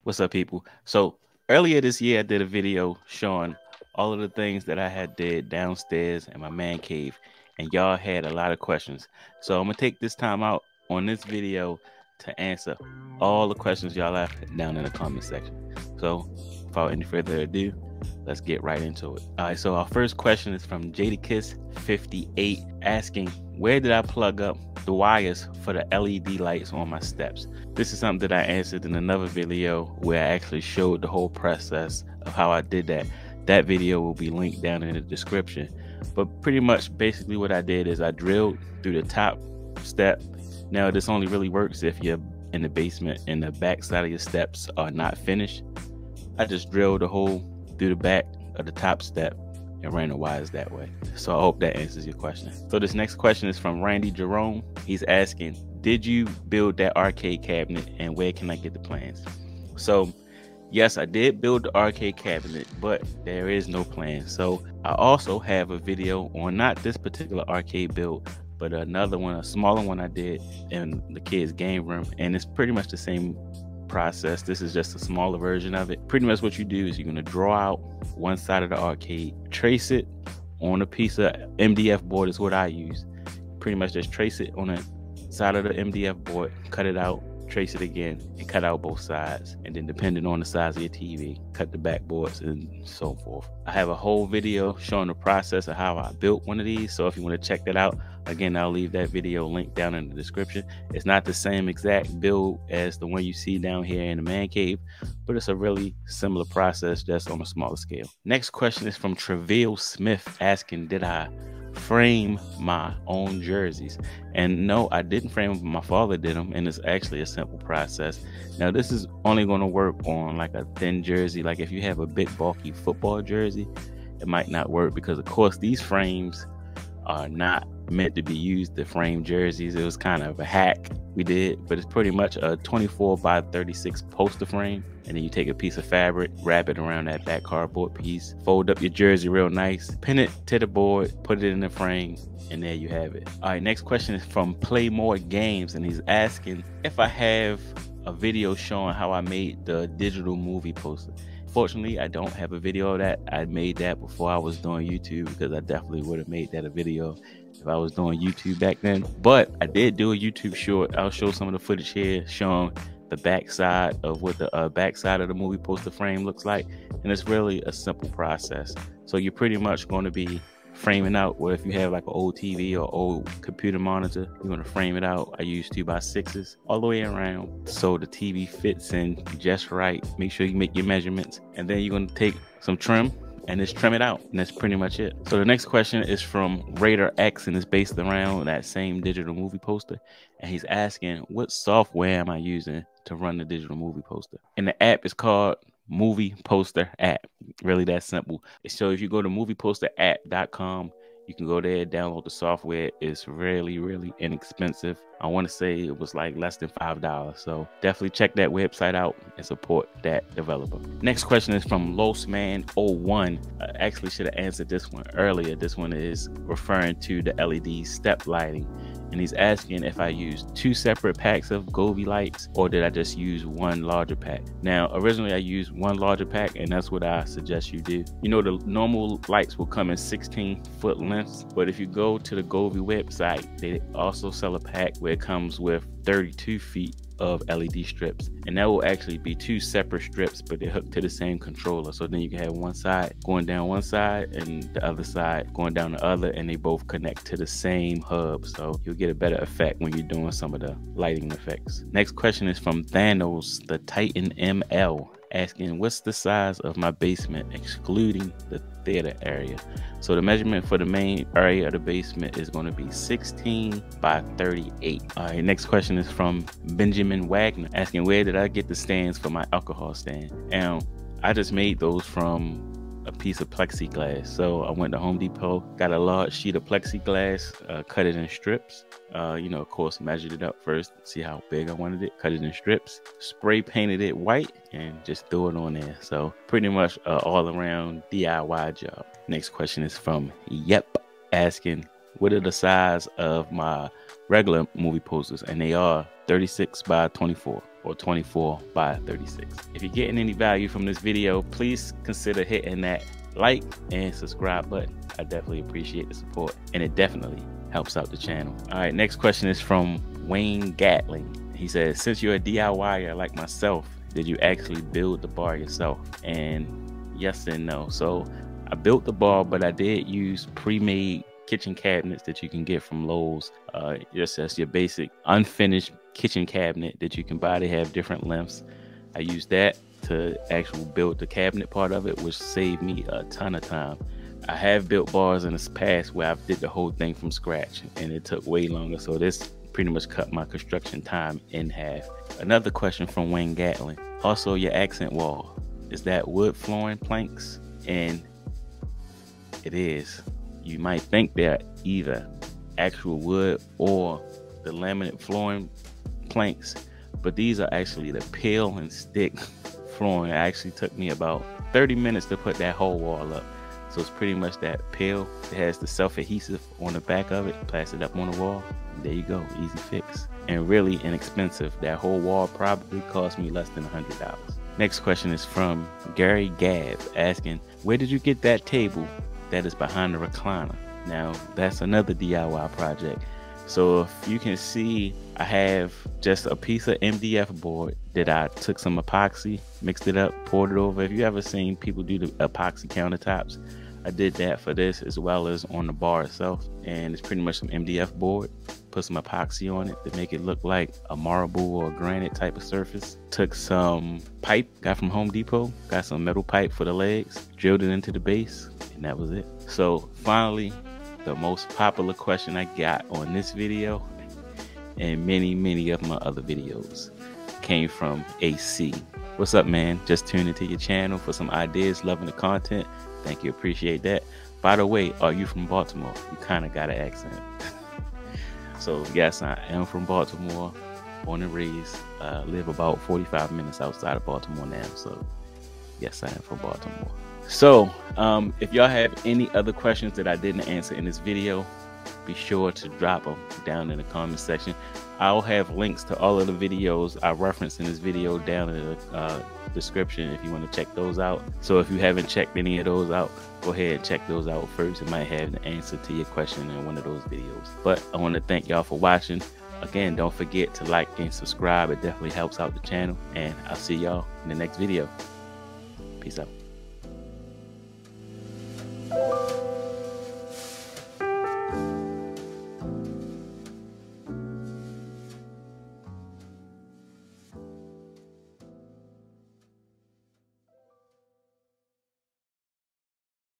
What's up, people? So earlier this year, I did a video showing all of the things that I had did downstairs in my man cave, and y'all had a lot of questions. So I'm gonna take this time out on this video to answer all the questions y'all left down in the comment section. So without any further ado, let's get right into it. All right, so our first question is from JDKiss58 asking, where did I plug up the wires for the LED lights on my steps? This is something that I answered in another video where I actually showed the whole process of how I did that. That video will be linked down in the description. But pretty much basically what I did is I drilled through the top step. Now this only really works if you're in the basement and the back side of your steps are not finished. I just drilled a hole through the back of the top step and ran the wires that way. So I hope that answers your question. So this next question is from Randy Jerome. He's asking, did you build that arcade cabinet and where can I get the plans? So yes, I did build the arcade cabinet, but there is no plan. So I also have a video on not this particular arcade build, but another one, a smaller one I did in the kids' game room, and it's pretty much the same process. This is just a smaller version of it. Pretty much what you do is you're going to draw out one side of the arcade, trace it on a piece of MDF board is what I use. Pretty much just trace it on a side of the MDF board, cut it out, trace it again, and cut out both sides. And then depending on the size of your TV, cut the backboards and so forth. I have a whole video showing the process of how I built one of these. So if you want to check that out, again, I'll leave that video linked down in the description. It's not the same exact build as the one you see down here in the man cave, but it's a really similar process, just on a smaller scale. Next question is from Travail Smith asking, did I frame my own jerseys? And no, I didn't frame them. My father did them, and it's actually a simple process. Now this is only going to work on like a thin jersey. Like if you have a big bulky football jersey, it might not work because of course these frames are not meant to be used to frame jerseys. It was kind of a hack we did, but it's pretty much a 24 by 36 poster frame, and then you take a piece of fabric, wrap it around that back cardboard piece, fold up your jersey real nice, pin it to the board, put it in the frame, and there you have it. All right, next question is from Play More Games, and he's asking if I have a video showing how I made the digital movie poster. Fortunately, I don't have a video of that. I made that before I was doing YouTube, because I definitely would have made that a video if I was doing YouTube back then. But I did do a YouTube short. I'll show some of the footage here showing the backside of what the backside of the movie poster frame looks like. And it's really a simple process. So you're pretty much going to be framing out, or if you have like an old TV or old computer monitor, you're going to frame it out. I use 2x6s all the way around so the TV fits in just right. Make sure you make your measurements, and then you're going to take some trim and just trim it out, and that's pretty much it. So the next question is from Raider X, and it's based around that same digital movie poster, and he's asking, what software am I using to run the digital movie poster? And the app is called Movie Poster App. Really that simple. So if you go to movieposterapp.com, you can go there, download the software. It's really inexpensive. I want to say it was like less than $5. So definitely check that website out and support that developer. Next question is from Losman01. I actually should have answered this one earlier. This one is referring to the LED step lighting. And he's asking if I used two separate packs of Govee lights or did I just use one larger pack. Now, originally I used one larger pack, and that's what I suggest you do. You know, the normal lights will come in 16-foot lengths, but if you go to the Govee website, they also sell a pack where it comes with 32 feet of LED strips, and that will actually be two separate strips, but they're hooked to the same controller. So then you can have one side going down one side and the other side going down the other, and they both connect to the same hub, so you'll get a better effect when you're doing some of the lighting effects. Next question is from Thanos the Titan ML, asking what's the size of my basement excluding the theater area. So the measurement for the main area of the basement is going to be 16 by 38. All right, next question is from Benjamin Wagner, asking where did I get the stands for my alcohol stand? And I just made those from a piece of plexiglass. So I went to Home Depot, got a large sheet of plexiglass, cut it in strips. Of course, measured it up first, see how big I wanted it, cut it in strips, spray painted it white, and just threw it on there. So pretty much all around DIY job. Next question is from Yep, asking what are the size of my regular movie posters, and they are 36 by 24 or 24 by 36. If you're getting any value from this video, please consider hitting that like and subscribe button. I definitely appreciate the support, and it definitely helps out the channel. All right, next question is from Wayne Gatling. He says, since you're a DIYer like myself, did you actually build the bar yourself? And yes and no. So I built the bar, but I did use pre-made kitchen cabinets that you can get from Lowe's. Just as your basic unfinished kitchen cabinet that you can buy. They have different lengths. I used that to actually build the cabinet part of it, which saved me a ton of time. I have built bars in the past where I did the whole thing from scratch, and it took way longer. So this pretty much cut my construction time in half. Another question from Wayne Gatling. Also, your accent wall, is that wood flooring planks? And it is. You might think they're either actual wood or the laminate flooring planks, but these are actually the peel and stick flooring. It actually took me about 30 minutes to put that whole wall up. So it's pretty much that peel. It has the self-adhesive on the back of it, plastered up on the wall. There you go, easy fix. And really inexpensive. That whole wall probably cost me less than $100. Next question is from Gary Gabb, asking, where did you get that table that is behind the recliner? Now, that's another DIY project. So if you can see, I have just a piece of MDF board that I took some epoxy, mixed it up, poured it over. If you ever seen people do the epoxy countertops, I did that for this as well as on the bar itself. And it's pretty much some MDF board. Put some epoxy on it to make it look like a marble or granite type of surface. Took some pipe, got from Home Depot, got some metal pipe for the legs, drilled it into the base, and that was it. So finally, the most popular question I got on this video and many of my other videos came from AC. What's up, man? Just tuned into your channel for some ideas, loving the content. Thank you, appreciate that. By the way, are you from Baltimore? You kind of got an accent. So yes, I am from Baltimore, born and raised. Live about 45 minutes outside of Baltimore now. So yes, I am from Baltimore. So if y'all have any other questions that I didn't answer in this video, be sure to drop them down in the comment section. I'll have links to all of the videos I referenced in this video down in the description if you want to check those out. So if you haven't checked any of those out, go ahead and check those out first. It might have the answer to your question in one of those videos. But I want to thank y'all for watching. Again, don't forget to like and subscribe. It definitely helps out the channel. And I'll see y'all in the next video. Peace out.